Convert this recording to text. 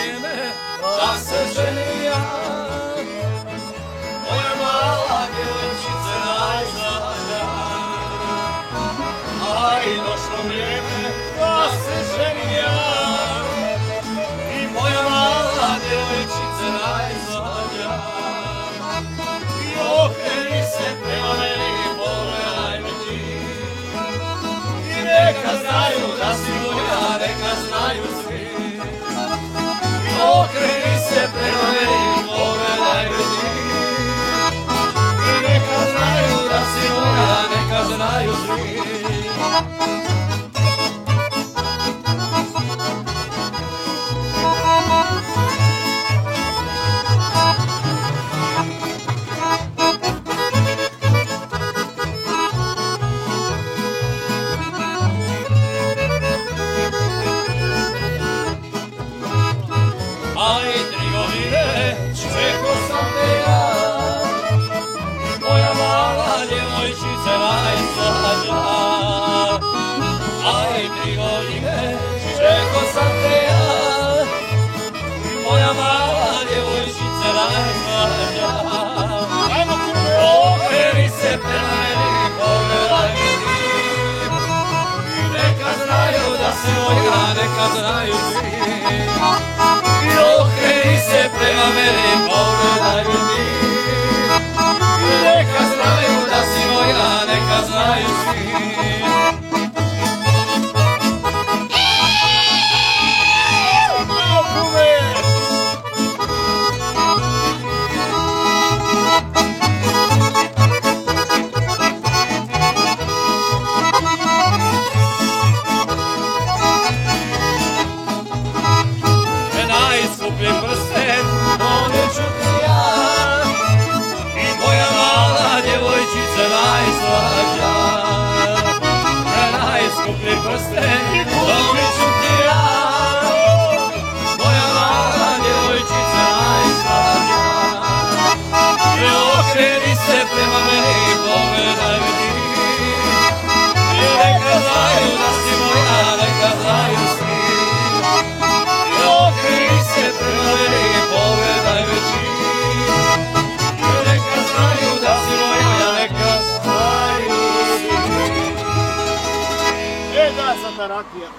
vrijeme da se ženija. Moja mala djevojčice najzadnja, a i došlo vrijeme da se ženija. I moja mala djevojčice najzadnja, i okreni se prema meni, pogledaj me ti. I neka znaju da si moja, neka znaju svi. I okreni se prema meni, pogledaj me ti. I neka znaju da si moja, neka znaju svi. Aj, 3 godine čekao sam te ja, moja mala djevojčice najslađa. Aj, 3 godine čekao sam te ja, moja mala djevojčice najslađa. Okreni se prema meni, pogledaj me ti. I neka znaju da si moja, neka znaju svi. I okreni se prema meni, pogledaj me ti. I neka znaju da si moja, neka znaju svi. Najskuplji prsten donijet ću ti ja, i moja mala djevojčice najslađa. Najskuplji prsten donijet ću ti ja, moja mala djevojčice najslađa. I okreni se prema meni, pogledaj me ti. I neka znaju da si moja, neka znaju svi. Okreni se prema meni, pogledaj me ti. I neka znaju da si moja, neka znaju svi. Da, za tarakija.